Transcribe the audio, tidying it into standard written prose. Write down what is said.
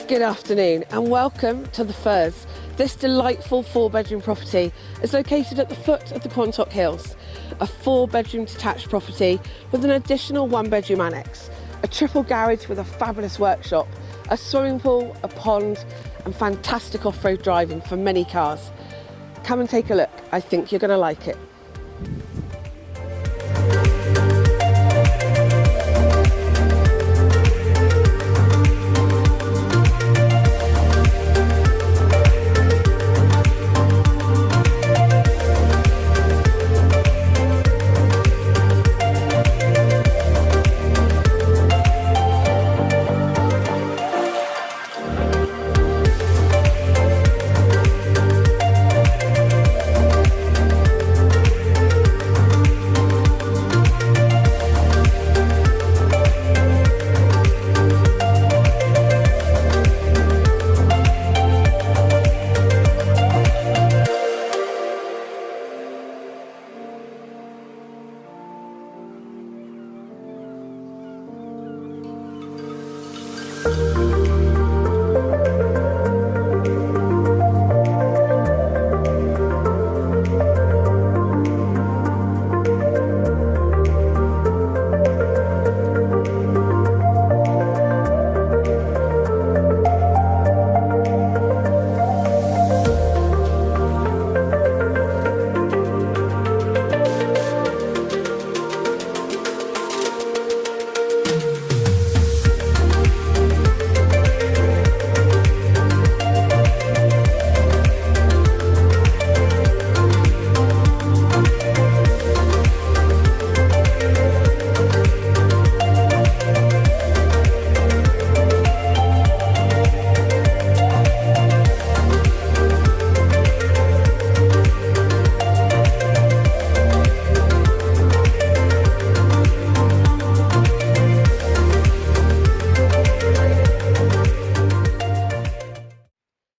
Good afternoon and welcome to The Firs. This delightful 4-bedroom property is located at the foot of the Quantock Hills. A 4-bedroom detached property with an additional 1-bedroom annex, a triple garage with a fabulous workshop, a swimming pool, a pond and fantastic off-road driving for many cars. Come and take a look, I think you're going to like it.